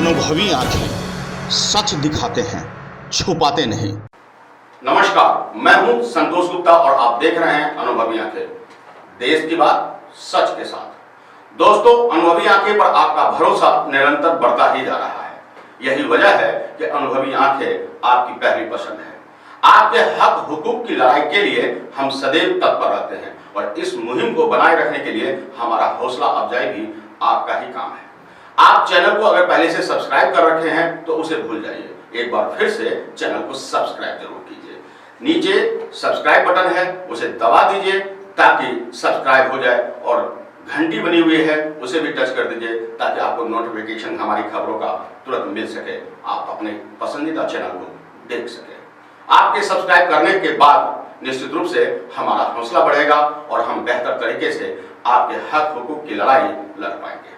अनुभवी आंखें सच दिखाते हैं, छुपाते नहीं। नमस्कार, मैं हूं संतोष गुप्ता और आप देख रहे हैं अनुभवी आंखें, देश की बात सच के साथ। दोस्तों, अनुभवी आंखें पर आपका भरोसा निरंतर बढ़ता ही जा रहा है। यही वजह है कि अनुभवी आंखें आपकी पहली पसंद है। आपके हक हुकूक की लड़ाई के लिए हम सदैव तत्पर रहते हैं और इस मुहिम को बनाए रखने के लिए हमारा हौसला अफजाई भी आपका ही काम है। आप चैनल को अगर पहले से सब्सक्राइब कर रखे हैं तो उसे भूल जाइए, एक बार फिर से चैनल को सब्सक्राइब जरूर कीजिए। नीचे सब्सक्राइब बटन है, उसे दबा दीजिए ताकि सब्सक्राइब हो जाए और घंटी बनी हुई है उसे भी टच कर दीजिए ताकि आपको नोटिफिकेशन हमारी खबरों का तुरंत मिल सके, आप अपने पसंदीदा चैनल को देख सके। आपके सब्सक्राइब करने के बाद निश्चित रूप से हमारा हौसला बढ़ेगा और हम बेहतर तरीके से आपके हक हुकूक की लड़ाई लड़ पाएंगे।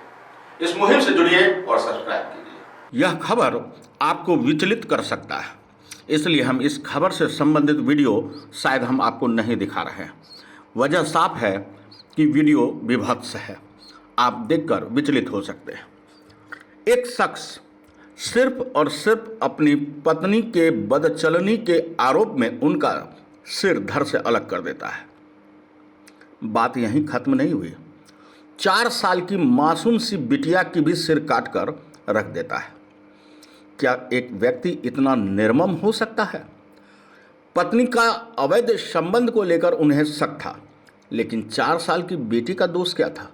इस मुहिम से जुड़िए और सब्सक्राइब कीजिए। यह खबर आपको विचलित कर सकता है, इसलिए हम इस खबर से संबंधित वीडियो शायद हम आपको नहीं दिखा रहे हैं। वजह साफ है कि वीडियो विभत्स है, आप देखकर विचलित हो सकते हैं। एक शख्स सिर्फ और सिर्फ अपनी पत्नी के बदचलनी के आरोप में उनका सिर धड़ से अलग कर देता है। बात यहीं खत्म नहीं हुई, 4 साल की मासूम सी बिटिया की भी सिर काट कर रख देता है। क्या एक व्यक्ति इतना निर्मम हो सकता है? पत्नी का अवैध संबंध को लेकर उन्हें शक था, लेकिन 4 साल की बेटी का दोष क्या था?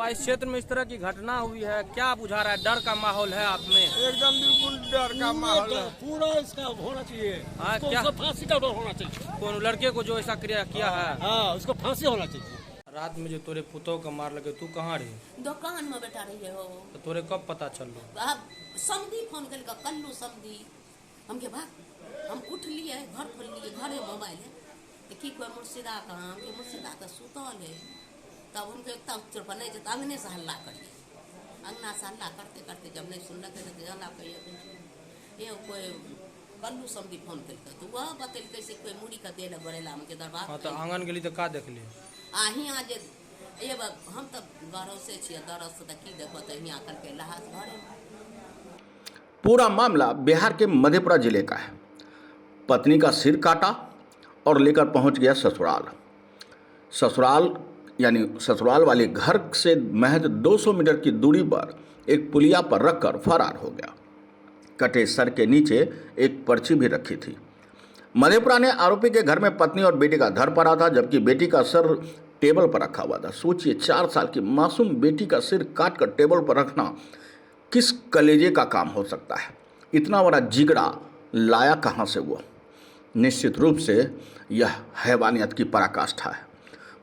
इस क्षेत्र में इस तरह की घटना हुई है, क्या बुझा रहा है? डर का माहौल है आप में? एकदम बिल्कुल डर का माहौल है। पूरा इसका होना चाहिए। क्या फांसी का डर होना चाहिए। कौन लड़के को जो ऐसा क्रिया किया है? हाँ, उसको फांसी होना चाहिए। रात में जो तोरे पुतों का मार लगे, तू कहाँ रही? दुकान में बैठा रही हो। तो तोरे कब पता चलो? अब समधी फोन कर कल्लू समधी हमके भाग हम उठ लिए, घर खोल लिए, घरे मोबाइल है तो की कोई मुर्शिदा कहाँ, हमके मुर्शिदा तो सुतल है। तब उनके तब पर नहीं तो अंगने से हल्ला करिए, अंगना से हल्ला करते करते जब नहीं सुनल तो हल्ला करिए। ये कोई कल्लू समधी फोन करके तो वह बतल कैसे कोई मुड़ी का देना बड़ेला हमके दरबार। हाँ, तो आंगन गेली तो का देख लिए? आही आज ये हम तो घरों से छिए दरस से की देखो तो यहाँ करके लहास घरे में। पूरा मामला बिहार के मधेपुरा जिले का है। पत्नी का सिर काटा और लेकर पहुंच गया ससुराल यानी ससुराल वाले घर से महज 200 मीटर की दूरी पर एक पुलिया पर रखकर फरार हो गया। कटे सर के नीचे एक पर्ची भी रखी थी। मधेपुरा ने आरोपी के घर में पत्नी और बेटी का धर पड़ा था, जबकि बेटी का सर टेबल पर रखा हुआ था। सोचिए, 4 साल की मासूम बेटी का सिर काटकर टेबल पर रखना किस कलेजे का काम हो सकता है? इतना बड़ा जिगरा लाया कहाँ से वो? निश्चित रूप से यह हैवानियत की पराकाष्ठा है।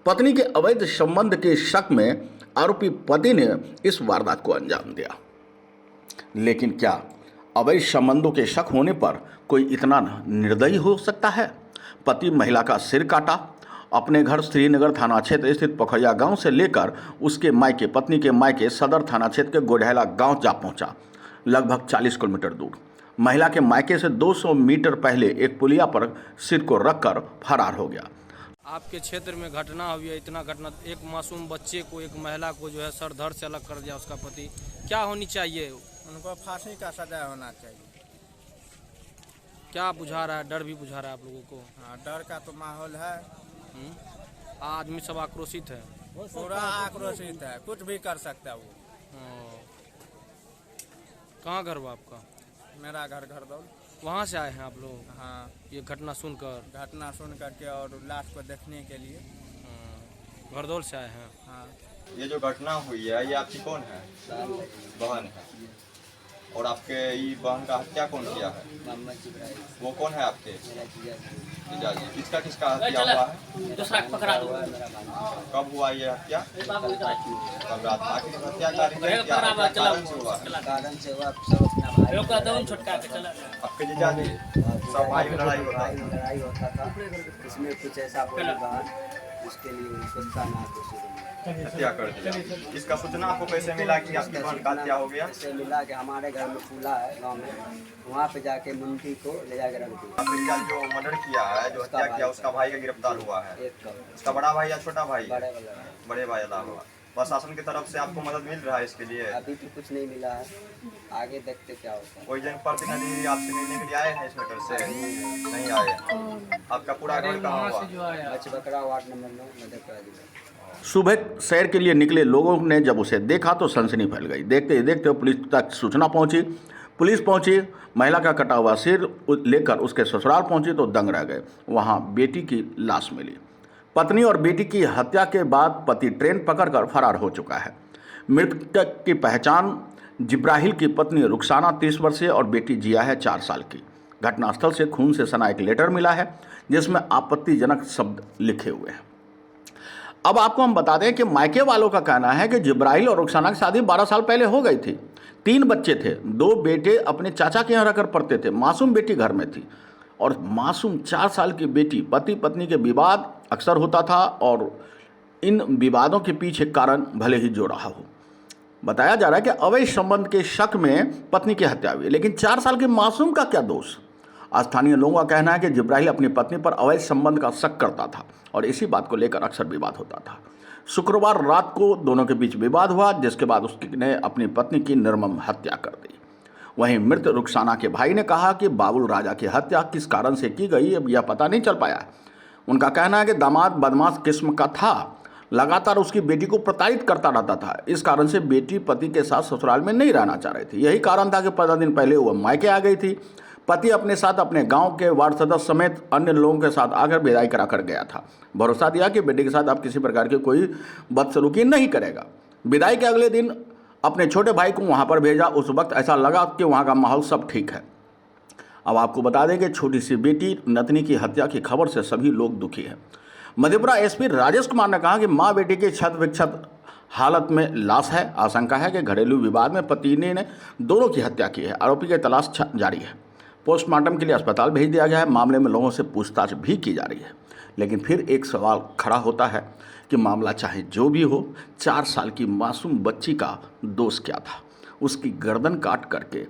पत्नी के अवैध संबंध के शक में आरोपी पति ने इस वारदात को अंजाम दिया। लेकिन क्या अवैध संबंधों के शक होने पर कोई इतना निर्दयी हो सकता है? पति महिला का सिर काटा, अपने घर श्रीनगर थाना क्षेत्र स्थित पोखरिया गांव से लेकर उसके मायके, पत्नी के मायके सदर थाना क्षेत्र के गोढ़ैला गांव जा पहुंचा, लगभग 40 किलोमीटर दूर। महिला के मायके से 200 मीटर पहले एक पुलिया पर सिर को रखकर फरार हो गया। आपके क्षेत्र में घटना हुई है, इतना घटना, एक मासूम बच्चे को, एक महिला को जो है सर धड़ से अलग कर दिया उसका पति, क्या होनी चाहिए? उनको फांसी का सजा होना चाहिए। क्या बुझा रहा है? डर भी बुझा रहा है आप लोगों को? हाँ, डर का तो माहौल है। आदमी सब आक्रोशित है, पूरा आक्रोशित है, कुछ भी कर सकता है वो। कहाँ घर हुआ आपका? मेरा घर घरदौल। वहाँ से आए हैं आप लोग? हाँ, ये घटना सुनकर करके और लाश को देखने के लिए घरदौल से आए हैं। हाँ। ये जो घटना हुई है, ये आपकी कौन है? बहन है। और आपके ये बहन का हत्या कौन किया है? वो कौन है आपके? जीजाजी। किसका हत्या हुआ है? कब हुआ ये हत्या? कब रात? आखिर हत्या कारण से हुआ? आपके जीजाजी सब भाई में लड़ाई होता था। इसमें कुछ ऐसा बोली बात, उसके लिए उनको ताना हत्या कर दिया। इसका सूचना आपको कैसे मिला कि आपकी बहन का हत्या हो गया? ऐसे मिला कि हमारे घर में फूला है गांव में, वहाँ पे जाके मुंडी को ले जाकर रख दिया। आपने जो मर्डर किया है, जो हत्या किया, उसका भाई का गिरफ्तार हुआ है। एक का उसका बड़ा भाई या छोटा भाई? बड़े वाला बड़े भाई अदा हुआ। प्रशासन की तरफ से आपको मदद मिल रहा है इसके लिए? अभी तो कुछ नहीं मिला है, आगे देखते क्या होता है। कोई जनप्रतिनिधि आपसे मिलने के लिए आए हैं इस मैटर से? नहीं आए। आपका पूरा घर कहाँ हुआ? बचबकरा वार्ड नंबर 9 मधेपुरा जिला। सुबह सैर के लिए निकले लोगों ने जब उसे देखा तो सनसनी फैल गई। देखते ही देखते पुलिस तक सूचना पहुंची। पुलिस पहुंची, महिला का कटा हुआ सिर लेकर उसके ससुराल पहुंची तो दंग रह गए। वहां बेटी की लाश मिली। पत्नी और बेटी की हत्या के बाद पति ट्रेन पकड़कर फरार हो चुका है। मृतक की पहचान जिब्राहिल की पत्नी रुखसाना 30 वर्षीय और बेटी जिया है 4 साल की। घटनास्थल से खून से सना एक लेटर मिला है जिसमें आपत्तिजनक शब्द लिखे हुए हैं। अब आपको हम बता दें कि मायके वालों का कहना है कि जिब्राहिल और रुखसाना की शादी 12 साल पहले हो गई थी। 3 बच्चे थे, 2 बेटे अपने चाचा के यहाँ रहकर पढ़ते थे, मासूम बेटी घर में थी और मासूम 4 साल की बेटी। पति पत्नी के विवाद अक्सर होता था और इन विवादों के पीछे कारण भले ही जो रहा हो। बताया जा रहा है कि अवैध संबंध के शक में पत्नी की हत्या हुई, लेकिन 4 साल के मासूम का क्या दोष? स्थानीय लोगों का कहना है कि जिब्राहिल अपनी पत्नी पर अवैध संबंध का शक करता था और इसी बात को लेकर अक्सर विवाद होता था। शुक्रवार रात को दोनों के बीच विवाद हुआ, जिसके बाद उसने अपनी पत्नी की निर्मम हत्या कर दी। वहीं मृत रुखसाना के भाई ने कहा कि बाबुल राजा की हत्या किस कारण से की गई यह पता नहीं चल पाया। उनका कहना है कि दामाद बदमाश किस्म का था, लगातार उसकी बेटी को प्रताड़ित करता रहता था। इस कारण से बेटी पति के साथ ससुराल में नहीं रहना चाह रही थी। यही कारण था कि 15 दिन पहले वह मायके आ गई थी। पति अपने साथ अपने गांव के वार्ड सदस्य समेत अन्य लोगों के साथ आकर विदाई करा कर गया था। भरोसा दिया कि बेटे के साथ अब किसी प्रकार की कोई बदसलूकी नहीं करेगा। विदाई के अगले दिन अपने छोटे भाई को वहां पर भेजा। उस वक्त ऐसा लगा कि वहां का माहौल सब ठीक है। अब आपको बता दें कि छोटी सी बेटी नतनी की हत्या की खबर से सभी लोग दुखी हैं। मधेपुरा एसपी राजेश कुमार ने कहा कि मां बेटी की क्षत विक्षत हालत में लाश है। आशंका है कि घरेलू विवाद में पति ने दोनों की हत्या की है। आरोपी की तलाश जारी है। पोस्टमार्टम के लिए अस्पताल भेज दिया गया है। मामले में लोगों से पूछताछ भी की जा रही है। लेकिन फिर एक सवाल खड़ा होता है कि मामला चाहे जो भी हो, 4 साल की मासूम बच्ची का दोष क्या था? उसकी गर्दन काट करके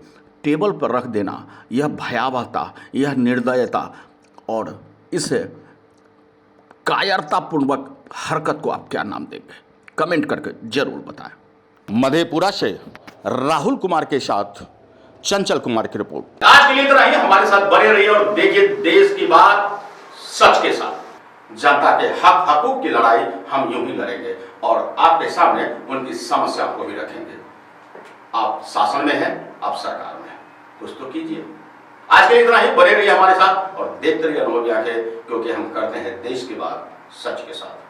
टेबल पर रख देना, यह भयावहता, यह निर्दयता और इस कायरतापूर्वक हरकत को आप क्या नाम देंगे? कमेंट करके जरूर बताएं। मधेपुरा से राहुल कुमार के साथ चंचल कुमार की रिपोर्ट। आज के लिए इतना ही। हमारे साथ बने रहिए और देखिए देश की बात सच के साथ। जनता के हक हकूक की लड़ाई हम यूं ही लड़ेंगे और आपके सामने उनकी समस्याओं को भी रखेंगे। आप शासन में हैं, आप सरकार में हैं, कुछ तो कीजिए। आज के लिए इतना ही। बने रहिए हमारे साथ और देखते रहिए अनुभवी आंखें, क्योंकि हम करते हैं देश की बात सच के साथ।